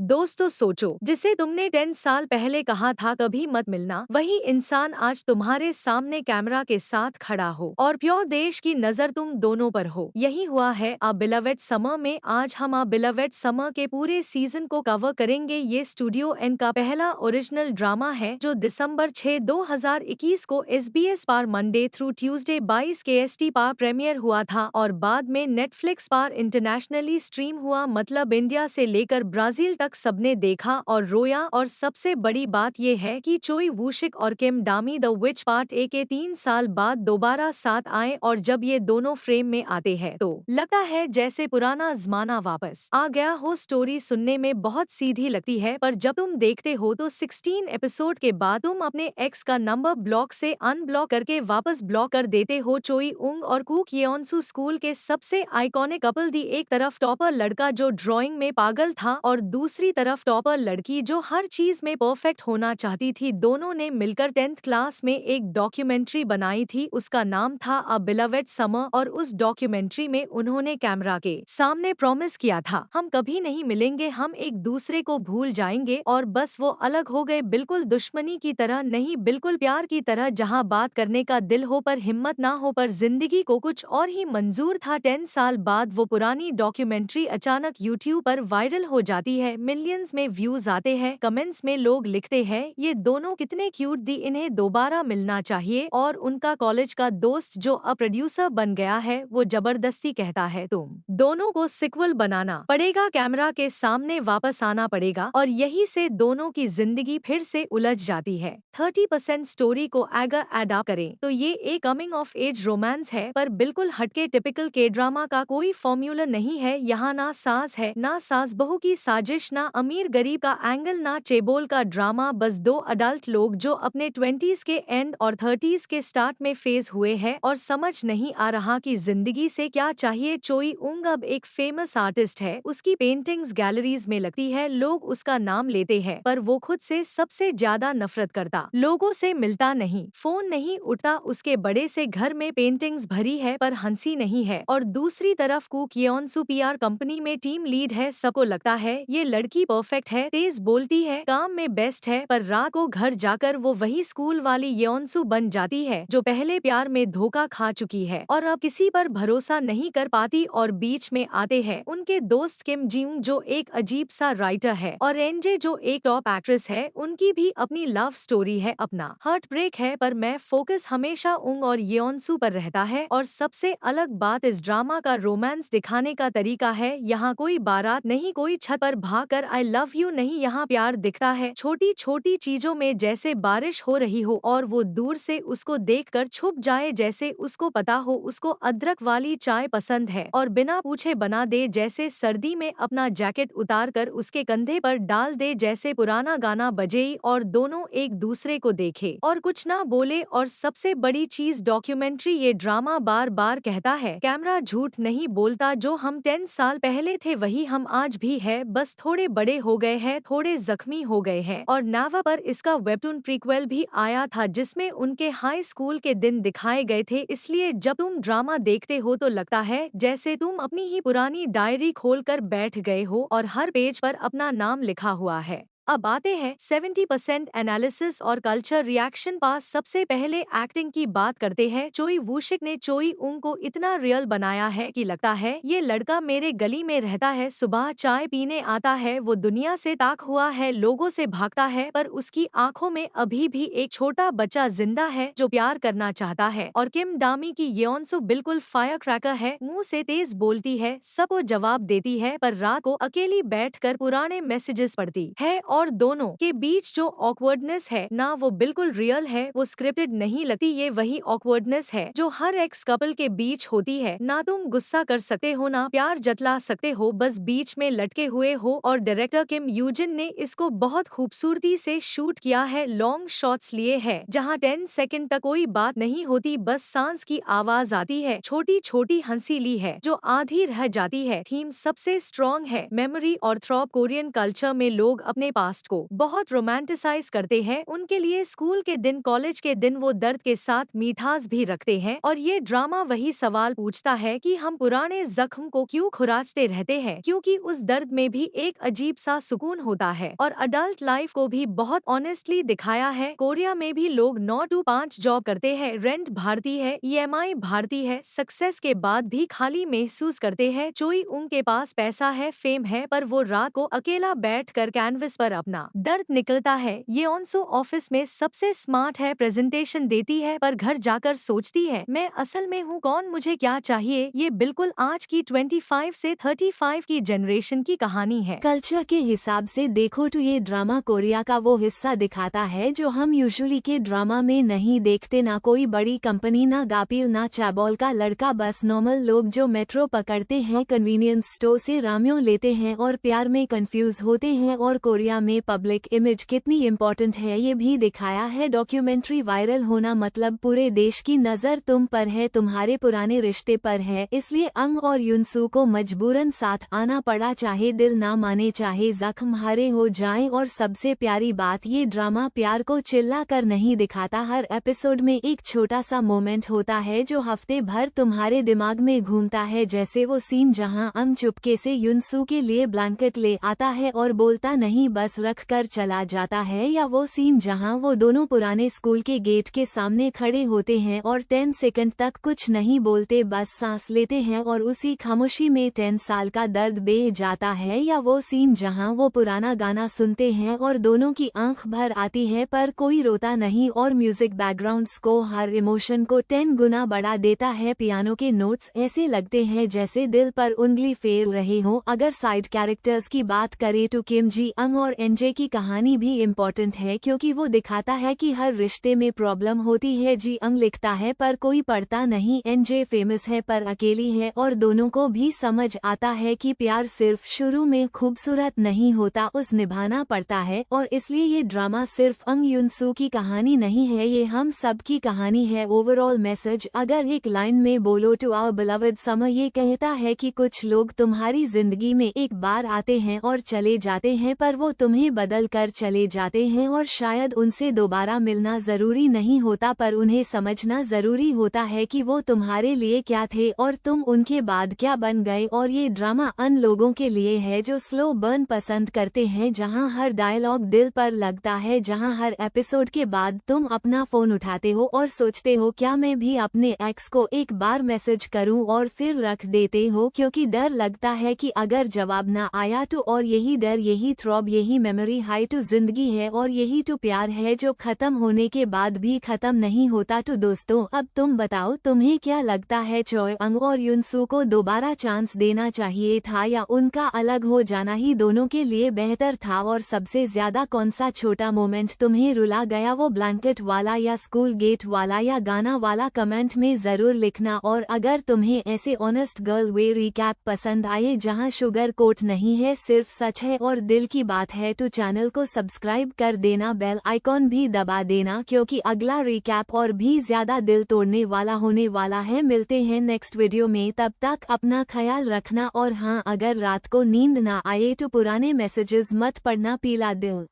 दोस्तों सोचो, जिसे तुमने 10 साल पहले कहा था कभी मत मिलना, वही इंसान आज तुम्हारे सामने कैमरा के साथ खड़ा हो और प्योर देश की नजर तुम दोनों पर हो। यही हुआ है आ बिलवेड समर में। आज हम आ बिलवेड समर के पूरे सीजन को कवर करेंगे। ये स्टूडियो एन का पहला ओरिजिनल ड्रामा है जो दिसंबर 6, 2021 को SBS पर मंडे थ्रू ट्यूसडे 22 KST पर प्रीमियर हुआ था और बाद में नेटफ्लिक्स पर इंटरनेशनली स्ट्रीम हुआ। मतलब इंडिया से लेकर ब्राजील तक सबने देखा और रोया। और सबसे बड़ी बात ये है कि चोई वूशिक और Kim Dami the witch part ए के 3 साल बाद दोबारा साथ आए और जब ये दोनों फ्रेम में आते हैं तो लगता है जैसे पुराना जमाना वापस आ गया हो। स्टोरी सुनने में बहुत सीधी लगती है पर जब तुम देखते हो तो 16 एपिसोड के बाद तुम अपने एक्स का नंबर ब्लॉक से अनब्लॉक करके वापस ब्लॉक कर देते हो। चोई उंग और कुक येओनसू स्कूल के सबसे आइकॉनिक कपल दी। एक तरफ टॉपर लड़का जो ड्राइंग में पागल था और दूसरी तरफ टॉपर लड़की जो हर चीज में परफेक्ट होना चाहती थी। दोनों ने मिलकर 10th क्लास में एक डॉक्यूमेंट्री बनाई थी, उसका नाम था अ बिलवेड समर। और उस डॉक्यूमेंट्री में उन्होंने कैमरा के सामने प्रॉमिस किया था, हम कभी नहीं मिलेंगे, हम एक दूसरे को भूल जाएंगे। और बस वो अलग हो गए, बिल्कुल दुश्मनी की तरह नहीं, बिल्कुल प्यार की तरह, जहां बात करने का दिल हो पर हिम्मत ना हो, पर जिंदगी को कुछ और ही मंजूर था। 10 साल बाद वो पुरानी डॉक्यूमेंट्री अचानक यूट्यूब पर वायरल हो जाती है, मिलियंस में व्यूज आते हैं, कमेंट्स में लोग लिखते हैं ये दोनों कितने क्यूट दी, इन्हें दोबारा मिलना चाहिए। और उनका कॉलेज का दोस्त जो अब प्रोड्यूसर बन गया है वो जबरदस्ती कहता है तुम दोनों को सिक्वल बनाना पड़ेगा, कैमरा के सामने वापस आना पड़ेगा। और यही से दोनों की जिंदगी फिर से उलझ जाती है। 30% स्टोरी को अगर एडाप्ट करें तो ये एक कमिंग ऑफ एज रोमांस है, पर बिल्कुल हटके टिपिकल के ड्रामा का कोई फॉर्मूला नहीं है। यहाँ ना सास है, ना सास बहू की साजिश, ना अमीर गरीब का एंगल, ना चेबोल का ड्रामा, बस दो अडल्ट लोग जो अपने 20s के एंड और 30s के स्टार्ट में फेज हुए हैं और समझ नहीं आ रहा कि जिंदगी से क्या चाहिए। चोई उंग अब एक फेमस आर्टिस्ट है, उसकी पेंटिंग्स गैलरीज में लगती है, लोग उसका नाम लेते हैं, पर वो खुद से सबसे ज्यादा नफरत करता, लोगों से मिलता नहीं, फोन नहीं उठता, उसके बड़े से घर में पेंटिंग्स भरी है पर हंसी नहीं है। और दूसरी तरफ कुक येओनसू PR कंपनी में टीम लीड है, सबको लगता है ये लड़की परफेक्ट है, तेज बोलती है, काम में बेस्ट है, पर रात को घर जाकर वो वही स्कूल वाली येओनसू बन जाती है जो पहले प्यार में धोखा खा चुकी है और अब किसी पर भरोसा नहीं कर पाती। और बीच में आते हैं उनके दोस्त किम जियोंग जो एक अजीब सा राइटर है और एनजे जो एक टॉप एक्ट्रेस है, उनकी भी अपनी लव स्टोरी है, अपना हार्ट ब्रेक है, पर मैं फोकस हमेशा उंग और येओनसू पर रहता है। और सबसे अलग बात इस ड्रामा का रोमांस दिखाने का तरीका है। यहाँ कोई बारात नहीं, कोई छत पर भागकर आई लव यू नहीं, यहाँ प्यार दिखता है छोटी छोटी चीजों में, जैसे बारिश हो रही हो और वो दूर से उसको देखकर छुप जाए, जैसे उसको पता हो उसको अदरक वाली चाय पसंद है और बिना पूछे बना दे, जैसे सर्दी में अपना जैकेट उतार कर उसके कंधे पर डाल दे, जैसे पुराना गाना बजे और दोनों एक दूसरे को देखे और कुछ ना बोले। और सबसे बड़ी चीज डॉक्यूमेंट्री ये ड्रामा बार बार कहता है कैमरा झूठ नहीं बोलता, जो हम 10 साल पहले थे वही हम आज भी है, बस थोड़े बड़े हो गए हैं, थोड़े जख्मी हो गए हैं। और नावा पर इसका वेबटून प्रीक्वेल भी आया था जिसमें उनके हाई स्कूल के दिन दिखाए गए थे, इसलिए जब तुम ड्रामा देखते हो तो लगता है जैसे तुम अपनी ही पुरानी डायरी खोलकर बैठ गए हो और हर पेज पर अपना नाम लिखा हुआ है। अब आते हैं 70% एनालिसिस और कल्चर रिएक्शन पास। सबसे पहले एक्टिंग की बात करते हैं। चोई वूशिक ने चोई उंग को इतना रियल बनाया है कि लगता है ये लड़का मेरे गली में रहता है, सुबह चाय पीने आता है, वो दुनिया से ताक हुआ है, लोगों से भागता है, पर उसकी आंखों में अभी भी एक छोटा बच्चा जिंदा है जो प्यार करना चाहता है। और किम डामी की येओनसू बिल्कुल फायर क्रैकर है, मुंह से तेज बोलती है, सबको जवाब देती है, पर रात को अकेली बैठकर पुराने मैसेजेस पढ़ती है। और दोनों के बीच जो ऑकवर्डनेस है ना, वो बिल्कुल रियल है, वो स्क्रिप्टेड नहीं लगती, ये वही ऑकवर्डनेस है जो हर एक्स कपल के बीच होती है। ना तुम गुस्सा कर सकते हो ना प्यार जतला सकते हो, बस बीच में लटके हुए हो। और डायरेक्टर किम यूजिन ने इसको बहुत खूबसूरती से शूट किया है, लॉन्ग शॉट्स लिए है जहाँ 10 सेकंड तक कोई बात नहीं होती, बस सांस की आवाज आती है, छोटी छोटी हंसी ली है जो आधी रह जाती है। थीम सबसे स्ट्रॉन्ग है, मेमोरी और थ्रॉप। कोरियन कल्चर में लोग अपने पास्ट को बहुत रोमांटिसाइज करते हैं। उनके लिए स्कूल के दिन, कॉलेज के दिन वो दर्द के साथ मिठास भी रखते हैं। और ये ड्रामा वही सवाल पूछता है कि हम पुराने जख्म को क्यों खुराचते रहते हैं, क्योंकि उस दर्द में भी एक अजीब सा सुकून होता है। और अडल्ट लाइफ को भी बहुत ऑनेस्टली दिखाया है। कोरिया में भी लोग 9 to 5 जॉब करते हैं, रेंट भारती है, EMI भारती है, सक्सेस के बाद भी खाली महसूस करते हैं। चोई उनके पास पैसा है, फेम है, पर वो रात को अकेला बैठकर कैनवस पर अपना दर्द निकलता है। ये ऑनसो ऑफिस में सबसे स्मार्ट है, प्रेजेंटेशन देती है, पर घर जाकर सोचती है मैं असल में हूँ कौन, मुझे क्या चाहिए। ये बिल्कुल आज की 25 से 35 की जनरेशन की कहानी है। कल्चर के हिसाब से देखो तो ये ड्रामा कोरिया का वो हिस्सा दिखाता है जो हम यूजुअली के ड्रामा में नहीं देखते। ना कोई बड़ी कंपनी, ना गापील, ना चाबॉल का लड़का, बस नॉर्मल लोग जो मेट्रो पकड़ते हैं, कन्वीनियंस स्टोर से राम्यो लेते हैं और प्यार में कंफ्यूज होते हैं। और कोरिया में पब्लिक इमेज कितनी इम्पोर्टेंट है ये भी दिखाया है। डॉक्यूमेंट्री वायरल होना मतलब पूरे देश की नजर तुम पर है, तुम्हारे पुराने रिश्ते पर है। इसलिए अंग और युनसू को मजबूरन साथ आना पड़ा, चाहे दिल ना माने, चाहे जख्म हरे हो जाएं। और सबसे प्यारी बात, ये ड्रामा प्यार को चिल्ला कर नहीं दिखाता। हर एपिसोड में एक छोटा सा मोमेंट होता है जो हफ्ते भर तुम्हारे दिमाग में घूमता है। जैसे वो सीन जहां अंग चुपके से युनसू के लिए ब्लैंकेट ले आता है और बोलता नहीं, बस रख कर चला जाता है। या वो सीन जहां वो दोनों पुराने स्कूल के गेट के सामने खड़े होते हैं और 10 सेकंड तक कुछ नहीं बोलते, बस सांस लेते हैं और उसी खामोशी में 10 साल का दर्द बह जाता है। या वो सीन जहां वो पुराना गाना सुनते हैं और दोनों की आंख भर आती है पर कोई रोता नहीं, और म्यूजिक बैकग्राउंड्स को हर इमोशन को 10 गुना बढ़ा देता है। पियानो के नोट्स ऐसे लगते हैं जैसे दिल पर उंगली फेर रहे हो। अगर साइड कैरेक्टर्स की बात करें तो किम जी अंग और एनजे की कहानी भी इम्पोर्टेंट है, क्योंकि वो दिखाता है कि हर रिश्ते में प्रॉब्लम होती है। जी अंग लिखता है पर कोई पढ़ता नहीं, एनजे फेमस है पर अकेली है, और दोनों को भी समझ आता है कि प्यार सिर्फ शुरू में खूबसूरत नहीं होता, उस निभाना पड़ता है। और इसलिए ये ड्रामा सिर्फ अंग युनसू की कहानी नहीं है, ये हम सब की कहानी है। ओवरऑल मैसेज अगर एक लाइन में बोलो तो आवर बिलवड समर ये कहता है कि कुछ लोग तुम्हारी जिंदगी में एक बार आते हैं और चले जाते हैं, पर वो तुम्हें बदल कर चले जाते हैं। और शायद उनसे दोबारा मिलना जरूरी नहीं होता, पर उन्हें समझना जरूरी होता है कि वो तुम्हारे लिए क्या थे और तुम उनके बाद क्या बन गए। और ये ड्रामा उन लोगों के लिए है जो स्लो बर्न पसंद करते हैं, जहां हर डायलॉग दिल पर लगता है, जहां हर एपिसोड के बाद तुम अपना फोन उठाते हो और सोचते हो क्या मैं भी अपने एक्स को एक बार मैसेज करूं, और फिर रख देते हो क्योंकि डर लगता है कि अगर जवाब ना आया तो। और यही डर, यही थ्रॉब, यही मेमोरी हाई तो जिंदगी है, और यही तो प्यार है जो खत्म होने के बाद भी खत्म नहीं होता। तो दोस्तों अब तुम बताओ तुम्हें क्या लगता है, चोय अंग और युनसू को दोबारा चांस देना चाहिए था या उनका अलग हो जाना ही दोनों के लिए बेहतर था? और सबसे ज्यादा कौन सा छोटा मोमेंट तुम्हें रुला गया, वो ब्लैंकेट वाला या स्कूल गेट वाला या गाना वाला? कमेंट में जरूर लिखना। और अगर तुम्हें ऐसे ऑनेस्ट गर्ल वे रिकैप पसंद आए जहां शुगर कोट नहीं है, सिर्फ सच है और दिल की बात है, तो चैनल को सब्सक्राइब कर देना, बेल आइकॉन भी दबा देना, क्योंकि अगला रिकैप और भी ज्यादा दिल तोड़ने वाला होने वाला है। मिलते हैं नेक्स्ट वीडियो में, तब तक अपना ख्याल रखना। और हाँ, अगर रात को नींद ना आए तो पुराने मैसेजेस मत पढ़ना, पीला दिल।